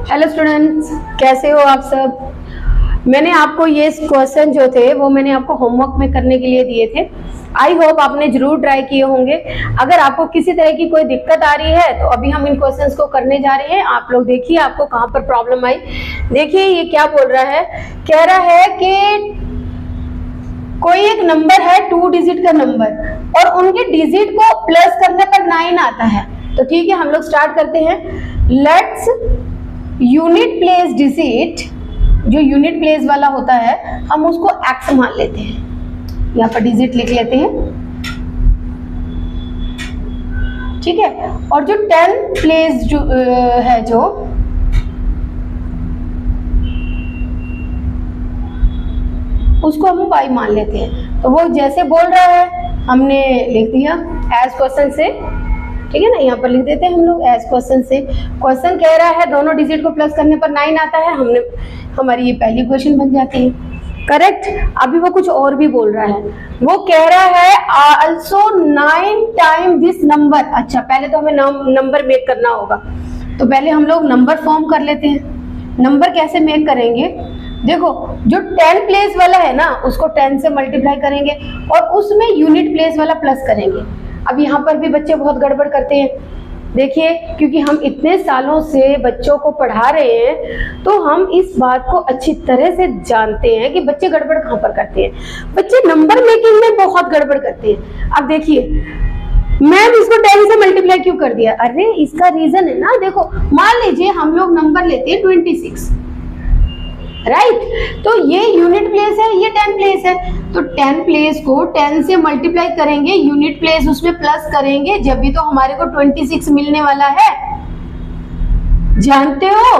Hello students, कैसे हो आप सब। मैंने आपको ये क्वेश्चन जो थे वो मैंने आपको होमवर्क में करने के लिए दिए थे। आई होप आपने जरूर ट्राई किए होंगे। अगर आपको किसी तरह की कोई दिक्कत आ रही है तो अभी हम इन क्वेश्चंस को करने जा रहे हैं। आप लोग देखिए आपको कहाँ पर प्रॉब्लम आई। देखिए ये क्या बोल रहा है, कह रहा है कि कोई एक नंबर है 2 डिजिट का नंबर और उनके डिजिट को प्लस करने पर 9 आता है। तो ठीक है, हम लोग स्टार्ट करते हैं। लेट्स यूनिट प्लेस डिजिट, जो यूनिट प्लेस वाला होता है हम उसको x मान लेते हैं। यहाँ पर डिजिट लिख लेते हैं, ठीक है। और जो 10 प्लेस जो है जो उसको हम y मान लेते हैं। तो वो जैसे बोल रहा है हमने लिख दिया एज क्वेश्चन से, ठीक है ना। यहाँ पर लिख देते हैं हम लोग एज क्वेश्चन से। क्वेश्चन कह रहा है दोनों डिजिट को प्लस करने पर 9 आता है। हमारी ये पहली क्वेश्चन बन जाती है, करेक्ट। अभी वो कुछ और भी बोल रहा है, वो कह रहा है आल्सो 9 टाइम दिस नंबर। अच्छा, पहले तो हमें नंबर मेक करना होगा, तो पहले हम लोग नंबर फॉर्म कर लेते हैं। नंबर कैसे मेक करेंगे, देखो जो 10 प्लेस वाला है ना उसको 10 से मल्टीप्लाई करेंगे और उसमें यूनिट प्लेस वाला प्लस करेंगे। अब यहाँ पर भी बच्चे बहुत गड़बड़ करते हैं, देखिए, क्योंकि हम इतने सालों से बच्चों को पढ़ा रहे हैं तो हम इस बात को अच्छी तरह से जानते हैं कि बच्चे गड़बड़ कहाँ पर करते हैं। बच्चे नंबर मेकिंग में बहुत गड़बड़ करते हैं। अब देखिए मैम इसको 10 से मल्टीप्लाई क्यों कर दिया, अरे इसका रीजन है ना। देखो मान लीजिए हम लोग नंबर लेते हैं 26, राइट। तो ये यूनिट प्लेस है, ये 10 प्लेस है, तो 10 प्लेस को 10 से मल्टीप्लाई करेंगे, यूनिट प्लेस उसमें प्लस करेंगे, जब भी तो हमारे को 26 मिलने वाला है, जानते हो।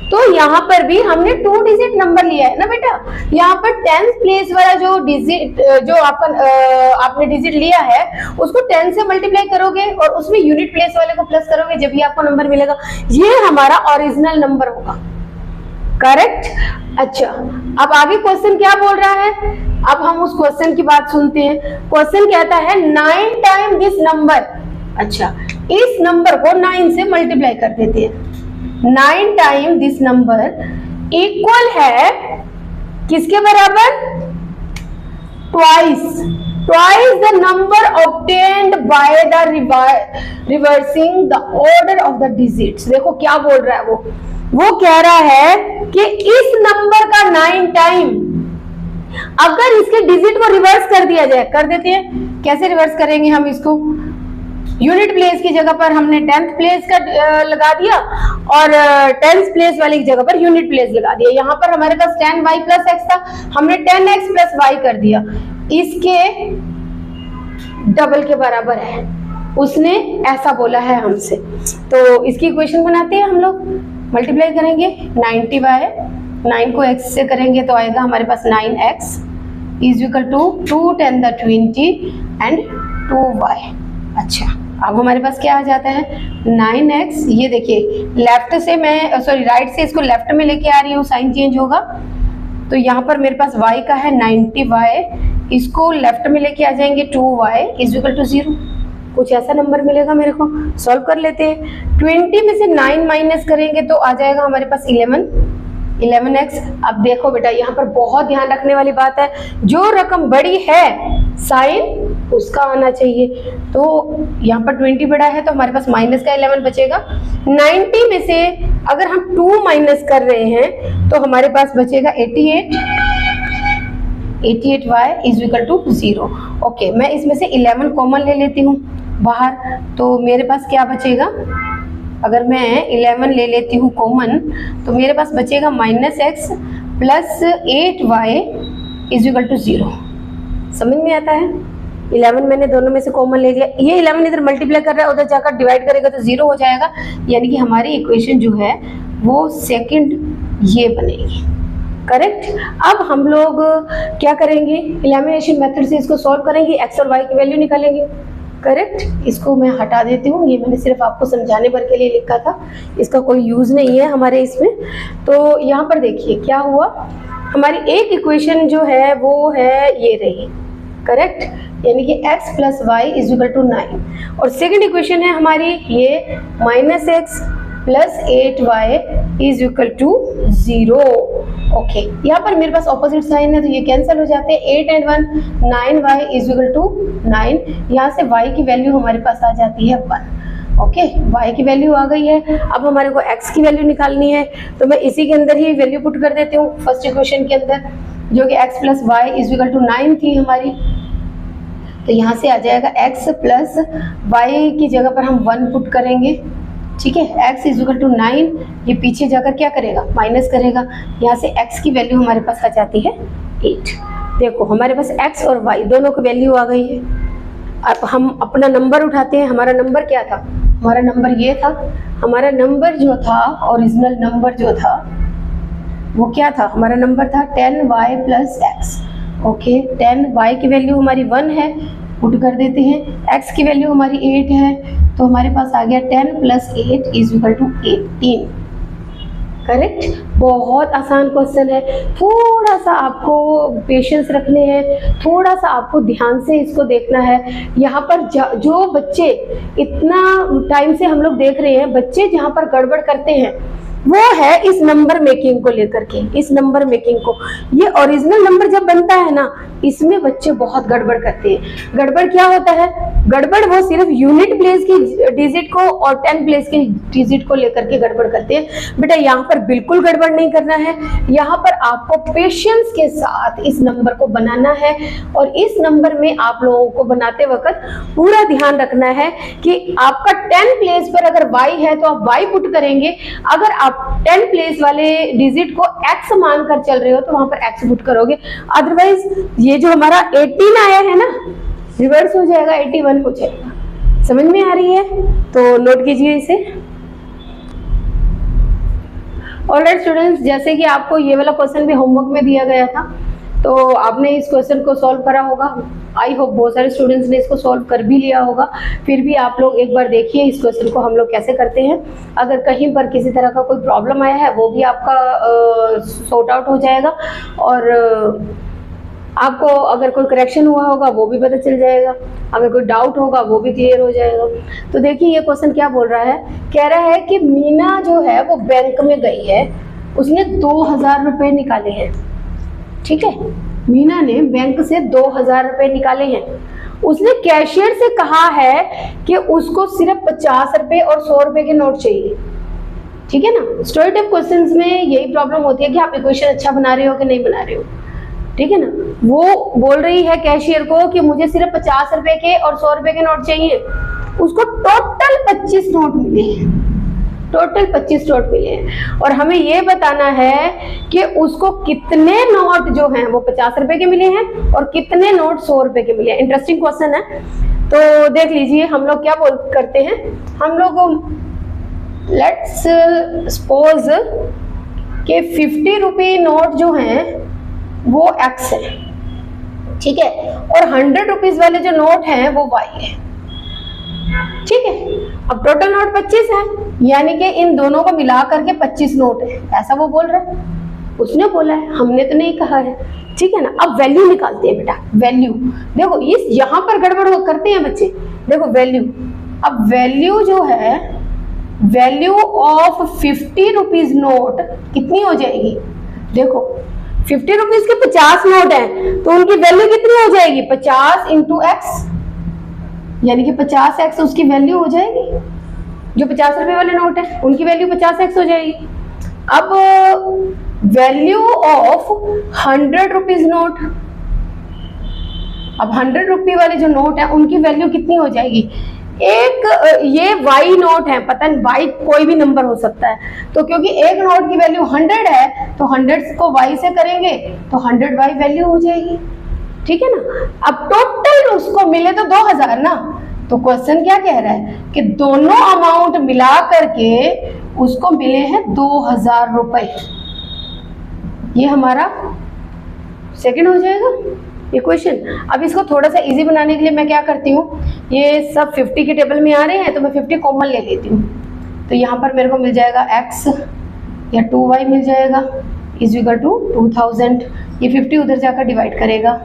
तो यहाँ पर भी हमने 2 डिजिट नंबर लिया है ना बेटा। यहाँ पर 10 प्लेस वाला जो डिजिट जो आपने डिजिट लिया है उसको 10 से मल्टीप्लाई करोगे और उसमें यूनिट प्लेस वाले को प्लस करोगे, जब भी आपको नंबर मिलेगा। ये हमारा ओरिजिनल नंबर होगा, करेक्ट। अच्छा, अब आगे क्वेश्चन क्या बोल रहा है, अब हम उस क्वेश्चन की बात सुनते हैं। क्वेश्चन कहता है 9 टाइम दिस नंबर। अच्छा, इस नंबर को 9 से मल्टीप्लाई कर देते हैं। 9 टाइम दिस नंबर इक्वल है किसके बराबर, twice the number obtained by the reversing the order of the digits। देखो क्या बोल रहा है वो कह रहा है कि इस नंबर का 9 टाइम अगर इसके डिजिट को रिवर्स कर दिया जाए, कर देते हैं। कैसे रिवर्स करेंगे हम इसको, यूनिट प्लेस की जगह पर हमने 10th प्लेस का लगा दिया और 10th प्लेस वाली जगह पर यूनिट प्लेस लगा दिया। यहाँ पर हमारे पास 10y प्लस x था, हमने 10x प्लस y कर दिया, इसके डबल के बराबर है। उसने ऐसा बोला है हमसे, तो इसकी इक्वेशन बनाते हैं हम लोग। मल्टीप्लाई करेंगे 90y, 9 को x से करेंगे तो आएगा हमारे पास 9x is equal to 2 10 the 20 and 2y। अच्छा, अब हमारे पास क्या आ जाता है 9x। ये देखिए लेफ्ट से मैं राइट से इसको लेफ्ट में लेके आ रही हूँ, साइन चेंज होगा। तो यहाँ पर मेरे पास y का है 90y, इसको लेफ्ट में लेके आ जाएंगे 2y इज इक्वल टू 0। कुछ ऐसा नंबर मिलेगा मेरे को, सॉल्व कर लेते हैं। 20 में से 9 माइनस करेंगे तो आ जाएगा हमारे पास 11x। अब देखो बेटा यहाँ पर बहुत ध्यान रखने वाली बात है, जो रकम बड़ी है साइन उसका आना चाहिए। तो यहाँ पर 20 बड़ा है तो हमारे पास माइनस का 11 बचेगा। 90 में से अगर हम 2 माइनस कर रहे हैं तो हमारे पास बचेगा 88y is equal to 0। Okay, मैं इसमें से 11 कॉमन ले लेती हूँ बाहर, तो मेरे पास क्या बचेगा, अगर मैं 11 ले लेती हूँ कॉमन तो मेरे पास बचेगा -x plus 8y is equal to 0। समझ में आता है। 11 मैंने दोनों में से कॉमन ले लिया, ये 11 इधर मल्टीप्लाई कर रहा है, उधर जाकर डिवाइड करेगा तो 0 हो जाएगा, यानी कि हमारी इक्वेशन जो है वो सेकंड ये बनेगी, करेक्ट। अब हम लोग क्या करेंगे, एलिमिनेशन मेथड से इसको सॉल्व करेंगे, x और y की वैल्यू निकालेंगे, करेक्ट। इसको मैं हटा देती हूँ, ये मैंने सिर्फ आपको समझाने भर के लिए लिखा था, इसका कोई यूज नहीं है हमारे इसमें। तो यहाँ पर देखिए क्या हुआ, हमारी एक इक्वेशन जो है वो है ये रही, करेक्ट, यानी कि x plus y is equal to 9। और सेकेंड इक्वेशन है हमारी ये -x plus 8y is equal to 0। Okay, यहाँ पर मेरे पास ऑपोजिट साइन है तो ये कैंसिल हो जाते हैं। 8 and 1 9y is equal to 9। यहाँ से y की वैल्यू हमारे पास आ जाती है 1। ओके, y की वैल्यू आ गई है। अब हमारे को x की वैल्यू निकालनी है तो मैं इसी के अंदर ही वैल्यू पुट कर देती हूँ फर्स्ट इक्वेशन के अंदर, जो कि x plus y is equal to 9 थी हमारी। तो यहाँ से आ जाएगा x प्लस वाई की जगह पर हम 1 पुट करेंगे। ठीक है, x इज इक्वल टू 9, ये पीछे जाकर क्या करेगा, माइनस करेगा। यहाँ से x की वैल्यू हमारे पास आ जाती है 8। देखो हमारे पास x और y दोनों की वैल्यू आ गई है। अब हम अपना नंबर उठाते हैं। हमारा नंबर क्या था, हमारा नंबर ये था। हमारा नंबर जो था, ओरिजिनल नंबर जो था वो क्या था, हमारा नंबर था 10y plus x. Okay, 10y की वैल्यू हमारी 1 है, पुट कर देते हैं। x की वैल्यू हमारी 8 है, तो हमारे पास आ गया 10 plus 8 is equal to 18। Correct, बहुत आसान क्वेश्चन है। थोड़ा सा आपको पेशेंस रखने हैं, थोड़ा सा आपको ध्यान से इसको देखना है। यहाँ पर जो बच्चे इतना टाइम से हम लोग देख रहे हैं, बच्चे जहाँ पर गड़बड़ करते हैं वो है इस नंबर मेकिंग को लेकर के। इस नंबर मेकिंग को, ये ओरिजिनल नंबर जब बनता है ना, इसमें बच्चे बहुत गड़बड़ करते हैं। गड़बड़ क्या होता है, गड़बड़ वो सिर्फ यूनिट प्लेस की डिजिट को और 10 प्लेस की डिजिट को लेकर के गड़बड़ करते हैं। बेटा यहाँ पर बिल्कुल गड़बड़ नहीं करना है। यहाँ पर आपको पेशेंस के साथ इस नंबर को बनाना है, और इस नंबर में आप लोगों को बनाते वक्त पूरा ध्यान रखना है कि आपका 10 प्लेस पर अगर y है तो आप y पुट करेंगे। अगर आप 10 प्लेस वाले डिजिट को x मानकर चल रहे हो तो वहां पर x पुट करोगे। अदरवाइज ये जो हमारा 18 आया है ना, रिवर्स हो जाएगा, 81 हो जाएगा। समझ में आ रही है तो नोट कीजिए इसे। ऑलराइट स्टूडेंट्स, जैसे कि आपको ये वाला क्वेश्चन भी होमवर्क में दिया गया था, तो आपने इस क्वेश्चन को सॉल्व करा होगा। आई होप बहुत सारे स्टूडेंट्स ने इसको सॉल्व कर भी लिया होगा। फिर भी आप लोग एक बार देखिए इस क्वेश्चन को हम लोग कैसे करते हैं। अगर कहीं पर किसी तरह का कोई प्रॉब्लम आया है वो भी आपका सॉर्ट आउट हो जाएगा, और आपको अगर कोई करेक्शन हुआ होगा वो भी पता चल जाएगा, अगर कोई डाउट होगा वो भी क्लियर हो जाएगा। तो देखिए ये क्वेश्चन क्या बोल रहा है, कह रहा है कि मीना जो है वो बैंक में गई है, उसने 2000 रुपये निकाले हैं। ठीक है, मीना ने बैंक से 2000 रुपये निकाले हैं। उसने कैशियर से कहा है कि उसको सिर्फ 50 रुपये और 100 रुपये के नोट चाहिए। ठीक है ना, स्टोरी टाइप क्वेश्चंस में यही प्रॉब्लम होती है कि आप इक्वेशन अच्छा बना रहे हो कि नहीं बना रहे हो। ठीक है ना, वो बोल रही है कैशियर को कि मुझे सिर्फ 50 रुपये के और 100 रुपये के नोट चाहिए। उसको टोटल 25 नोट मिले हैं, टोटल 25 नोट मिले हैं, और हमें ये बताना है कि उसको कितने नोट जो हैं वो 50 रुपए के मिले हैं और कितने नोट 100 रुपए के मिले हैं। इंटरेस्टिंग क्वेश्चन है, तो देख लीजिए हम लोग क्या करते हैं। हम लोग लेट्स सपोज कि 50 रुपये नोट जो हैं वो x है, ठीक है, और 100 रुपीज वाले जो नोट हैं वो y है। ठीक है, अब टोटल नोट 25 है, यानी कि इन दोनों को मिला करके 25 नोट है, ऐसा वो बोल रहा है। उसने बोला है, हमने तो नहीं कहा है। ठीक है ना, अब वैल्यू निकालते हैं बेटा। वैल्यू देखो, इस यहाँ पर गड़बड़ करते हैं बच्चे। देखो वैल्यू, अब वैल्यू जो है, वैल्यू ऑफ 50 रुपीज नोट कितनी हो जाएगी। देखो 50 रुपीज के 50 नोट हैं, तो उनकी वैल्यू कितनी हो जाएगी, 50 इंटू एक्स, यानी कि 50x उसकी वैल्यू हो जाएगी। जो 50 रुपए वाले नोट है उनकी वैल्यू 50x हो जाएगी। अब वैल्यू ऑफ 100 रुपीज नोट, अब 100 रुपये वाले जो नोट है उनकी वैल्यू कितनी हो जाएगी। एक ये y नोट है, पता नहीं y कोई भी नंबर हो सकता है, तो क्योंकि एक नोट की वैल्यू 100 है तो 100 को y से करेंगे तो 100y वैल्यू हो जाएगी। ठीक है ना, अब टोटल उसको मिले तो 2000 ना, तो क्वेश्चन क्या कह रहा है कि दोनों अमाउंट मिला करके उसको मिले हैं 2000 रुपए। ये हमारा सेकंड हो जाएगा इक्वेशन। अब इसको थोड़ा सा इजी बनाने के लिए मैं क्या करती हूँ, ये सब 50 के टेबल में आ रहे हैं तो मैं 50 कॉमन ले लेती हूँ। तो यहाँ पर मेरे को मिल जाएगा x या 2y मिल जाएगा इज इक्वल टू 2000। ये 50 उधर जाकर डिवाइड करेगा,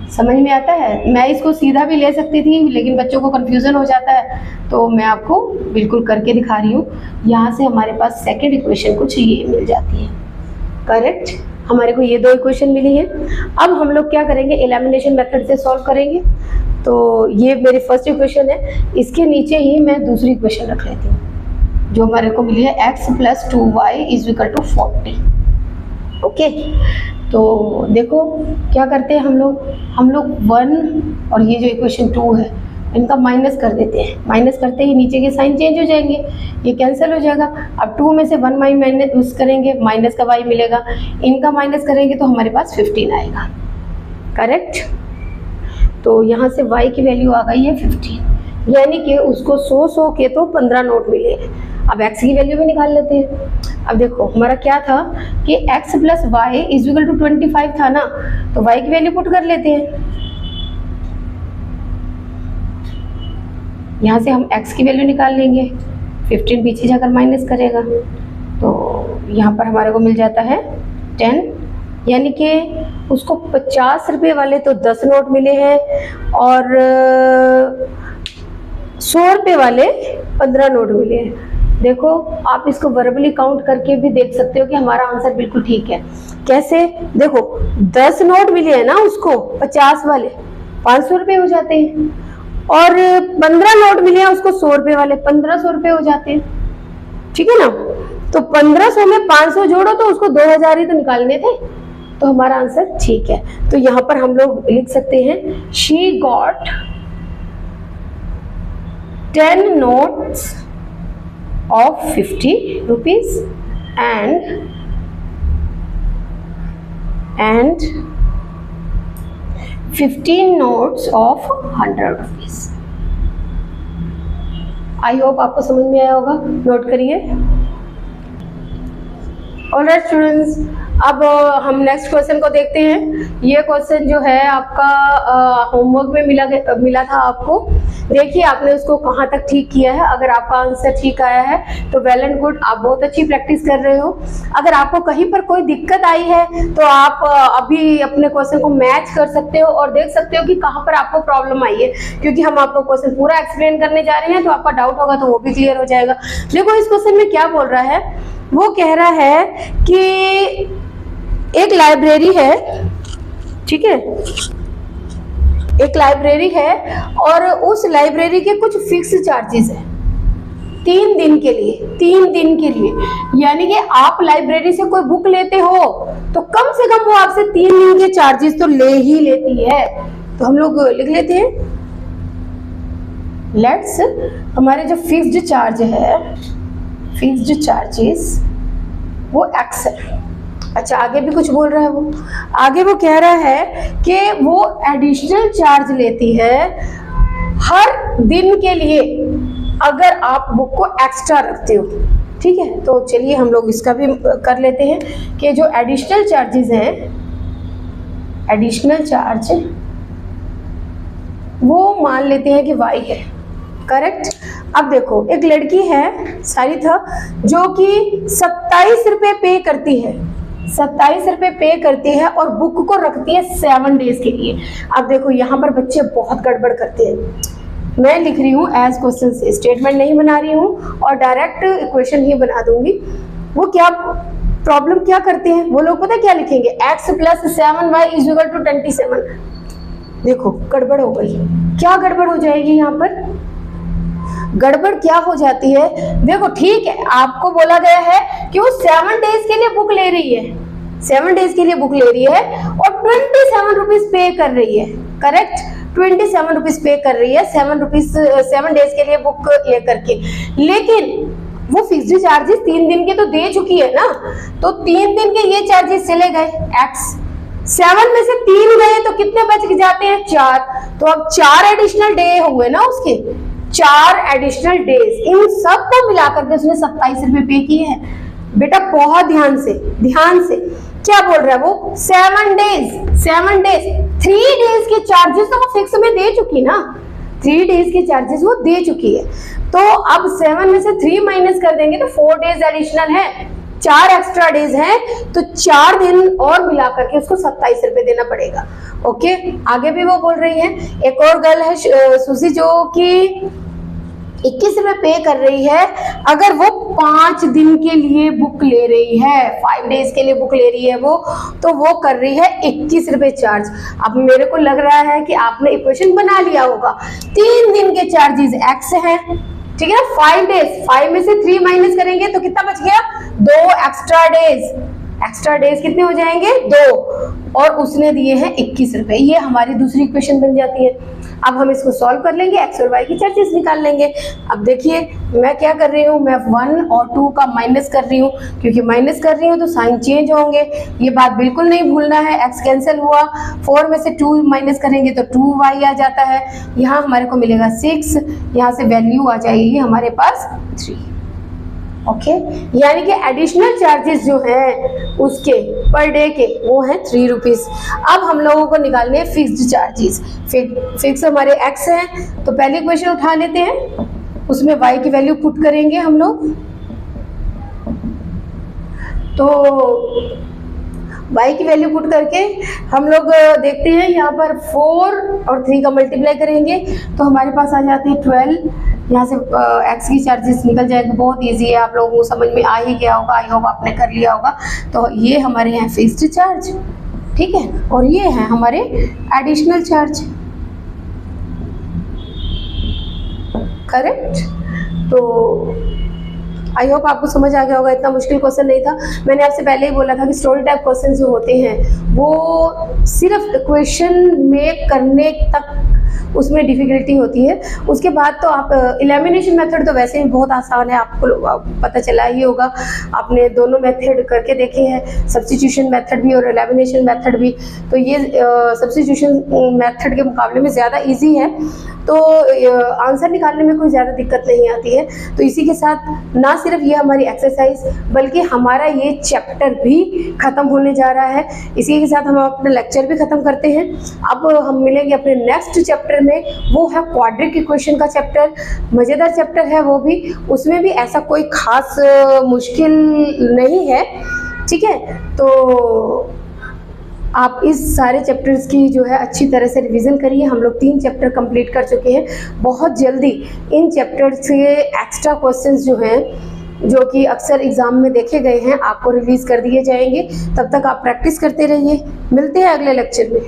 समझ में आता है? मैं इसको सीधा भी ले सकती थी लेकिन बच्चों को कंफ्यूजन हो जाता है, तो मैं आपको बिल्कुल करके दिखा रही हूँ। यहाँ से हमारे पास सेकंड इक्वेशन कुछ ये मिल जाती है। करेक्ट, हमारे को ये 2 इक्वेशन मिली है। अब हम लोग क्या करेंगे, एलिमिनेशन मेथड से सॉल्व करेंगे। तो ये मेरी फर्स्ट इक्वेशन है, इसके नीचे ही मैं दूसरी इक्वेशन रख लेती हूँ जो हमारे को मिली है x + 2y = 40। ओके, तो देखो क्या करते हैं हम लोग 1 और ये जो इक्वेशन 2 है इनका माइनस कर देते हैं। माइनस करते ही नीचे के साइन चेंज हो जाएंगे, ये कैंसिल हो जाएगा। अब 2 में से 1 माइनस करेंगे, माइनस का y मिलेगा, इनका माइनस करेंगे तो हमारे पास 15 आएगा। करेक्ट, तो यहाँ से y की वैल्यू आ गई है 15, यानी कि उसको 100 के तो 15 नोट मिले हैं। अब x की वैल्यू भी निकाल लेते हैं। अब देखो हमारा क्या था कि x + y = 25 था ना, तो y की वैल्यू पुट कर लेते हैं। यहाँ से हम x की वैल्यू निकाल लेंगे, 15 पीछे जाकर माइनस करेगा, तो यहाँ पर हमारे को मिल जाता है 10, यानी कि उसको 50 रुपये वाले तो 10 नोट मिले हैं और 100 रुपये वाले 15 नोट मिले हैं। देखो आप इसको वर्बली काउंट करके भी देख सकते हो कि हमारा आंसर बिल्कुल ठीक है। कैसे, देखो 10 नोट मिले हैं ना उसको, 50 वाले 500 रुपये हो जाते हैं, और 15 नोट मिले हैं उसको 100 रुपये वाले, 1500 रुपये हो जाते हैं। ठीक है ना, तो 1500 में 500 जोड़ो तो उसको 2000 ही तो निकालने थे, तो हमारा आंसर ठीक है। तो यहाँ पर हम लोग लिख सकते हैं she got 10 notes of 50 rupees and 15 notes of 100 rupees। I hope आपको समझ में आया होगा, नोट करिए। ऑलराइट स्टूडेंट्स, अब हम नेक्स्ट क्वेश्चन को देखते हैं। ये क्वेश्चन जो है आपका होमवर्क में मिला था आपको। देखिए आपने उसको कहाँ तक ठीक किया है। अगर आपका आंसर ठीक आया है तो वेल एंड गुड, आप बहुत अच्छी प्रैक्टिस कर रहे हो। अगर आपको कहीं पर कोई दिक्कत आई है तो आप अभी अपने क्वेश्चन को मैच कर सकते हो और देख सकते हो कि कहाँ पर आपको प्रॉब्लम आई है, क्योंकि हम आपको क्वेश्चन पूरा एक्सप्लेन करने जा रहे हैं, तो आपका डाउट होगा तो वो भी क्लियर हो जाएगा। देखो इस क्वेश्चन में क्या बोल रहा है, वो कह रहा है कि एक लाइब्रेरी है, ठीक है, एक लाइब्रेरी है और उस लाइब्रेरी के कुछ फिक्स चार्जेस हैं 3 दिन के लिए। यानी कि आप लाइब्रेरी से कोई बुक लेते हो तो कम से कम वो आपसे 3 दिन के चार्जेस तो ले ही लेती है। तो हम लोग लिख लेते हैं, लेट्स हमारे जो फिक्स्ड चार्ज है, फिक्स्ड चार्जेस वो x है। अच्छा, आगे भी कुछ बोल रहा है वो, आगे वो कह रहा है कि वो एडिशनल चार्ज लेती है हर दिन के लिए अगर आप बुक को एक्स्ट्रा रखते हो। ठीक है, तो चलिए हम लोग इसका भी कर लेते हैं कि जो एडिशनल चार्जेस हैं, एडिशनल चार्ज वो मान लेते हैं कि y है। करेक्ट, अब देखो एक लड़की है सारिथा जो कि 27 रुपये पे करती है, 27 रुपये पे करती है और बुक को रखती है 7 डेज के लिए। अब देखो यहाँ पर बच्चे बहुत गड़बड़ करते हैं। मैं लिख रही हूँ एज क्वेश्चन से, स्टेटमेंट नहीं बना रही हूँ और डायरेक्ट इक्वेशन ही बना दूंगी। वो क्या प्रॉब्लम क्या करते हैं वो लोग, पता है क्या लिखेंगे, x + 7y = 27। देखो गड़बड़ हो गई। क्या गड़बड़ हो जाएगी यहाँ पर, गड़बड़ क्या हो जाती है, देखो ठीक है आपको बोला गया है कि वो 7 डेज के लिए बुक ले रही है, 7 डेज के लिए बुक ले रही है और 27 रुपीज पे कर रही है। करेक्ट, 27 रुपीज पे कर रही है 7 डेज के लिए बुक ले करके, लेकिन वो फिक्स्ड चार्जेस 3 दिन के तो दे चुकी है ना, तो 3 दिन के ये चार्जेस चले गए x, 7 में से 3 गए तो कितने बच जाते हैं, 4। तो अब 4 एडिशनल डे हुए ना उसके, 4 एडिशनल डेज, इन सब को मिलाकर के उसने 27 रुपये पे किए हैं। बेटा बहुत ध्यान से क्या बोल रहा है वो, 7 डेज 3 डेज के चार्जेस तो वो फिक्स में दे चुकी ना, 3 डेज के चार्जेस वो दे चुकी है। तो अब 7 में से 3 माइनस कर देंगे तो 4 डेज एडिशनल है, 4 एक्स्ट्रा डेज हैं तो 4 दिन और मिला करके उसको 27 रुपए देना पड़ेगा। ओके, आगे भी वो बोल रही है। एक और गर्ल है सुशी जो कि 21 रुपए पे कर रही है अगर वो 5 दिन के लिए बुक ले रही है, 5 डेज के लिए बुक ले रही है वो, तो वो कर रही है 21 रुपए चार्ज। अब मेरे को लग रहा है कि आपने इक्वेशन बना लिया होगा। 3 दिन के चार्जेस एक्स हैं, ठीक है ना। 5 डेज, 5 में से 3 माइनस करेंगे तो कितना बच गया, 2 एक्स्ट्रा डेज। एक्स्ट्रा डेज कितने हो जाएंगे, 2, और उसने दिए हैं 21 रुपए। ये हमारी दूसरी इक्वेशन बन जाती है। अब हम इसको सॉल्व कर लेंगे, एक्स और वाई की चार्जेस निकाल लेंगे। अब देखिए मैं क्या कर रही हूँ, मैं 1 और 2 का माइनस कर रही हूँ, क्योंकि माइनस कर रही हूँ तो साइन चेंज होंगे, ये बात बिल्कुल नहीं भूलना है। एक्स कैंसिल हुआ, 4 में से 2 माइनस करेंगे तो 2y आ जाता है। यहाँ हमारे को मिलेगा 6, यहाँ से वैल्यू आ जाएगी हमारे पास 3। ओके, यानी कि एडिशनल चार्जेस जो हैं उसके पर डे के वो हैं 3 रुपीज़। अब हम लोगों को निकालने हैं फिक्स्ड चार्जेस। फिक्स हमारे x हैं तो पहली इक्वेशन उठा लेते हैं, उसमें y की वैल्यू पुट करेंगे हम लोग। तो y की वैल्यू पुट करके हम लोग देखते हैं यहाँ पर 4 और 3 का मल्टीप्लाई करेंगे तो हमारे पास आ जाते हैं 12। यहाँ से x की चार्जेस निकल जाएगा, बहुत इजी है, आप लोगों को समझ में आ ही गया होगा, आई होप आपने कर लिया होगा। तो ये हमारे यहाँ फिक्स्ड चार्ज, ठीक है, और ये है हमारे एडिशनल चार्ज, करेक्ट। तो आई होप आपको समझ आ गया होगा, इतना मुश्किल क्वेश्चन नहीं था। मैंने आपसे पहले ही बोला था कि स्टोरी टाइप क्वेश्चन जो होते हैं वो सिर्फ इक्वेशन में करने तक उसमें डिफिकल्टी होती है, उसके बाद तो आप एलिमिनेशन मेथड तो वैसे ही बहुत आसान है, आपको पता चला ही होगा, आपने दोनों मेथड करके देखे हैं, सब्स्टिट्यूशन मेथड भी और एलिमिनेशन मेथड भी। तो ये सब्स्टिट्यूशन मेथड के मुकाबले में ज़्यादा इजी है, तो आंसर निकालने में कोई ज़्यादा दिक्कत नहीं आती है। तो इसी के साथ ना सिर्फ ये हमारी एक्सरसाइज बल्कि हमारा ये चैप्टर भी ख़त्म होने जा रहा है। इसी के साथ हम अपना लेक्चर भी ख़त्म करते हैं। अब हम मिलेंगे अपने नेक्स्ट चैप्टर में, वो है क्वाड्रिक इक्वेशन का चैप्टर। मज़ेदार चैप्टर है वो भी, उसमें भी ऐसा कोई ख़ास मुश्किल नहीं है, ठीक है। तो आप इस सारे चैप्टर्स की जो है अच्छी तरह से रिवीजन करिए। हम लोग 3 चैप्टर कंप्लीट कर चुके हैं। बहुत जल्दी इन चैप्टर्स से एक्स्ट्रा क्वेश्चंस जो हैं, जो कि अक्सर एग्जाम में देखे गए हैं, आपको रिलीज़ कर दिए जाएंगे। तब तक आप प्रैक्टिस करते रहिए। मिलते हैं अगले लेक्चर में।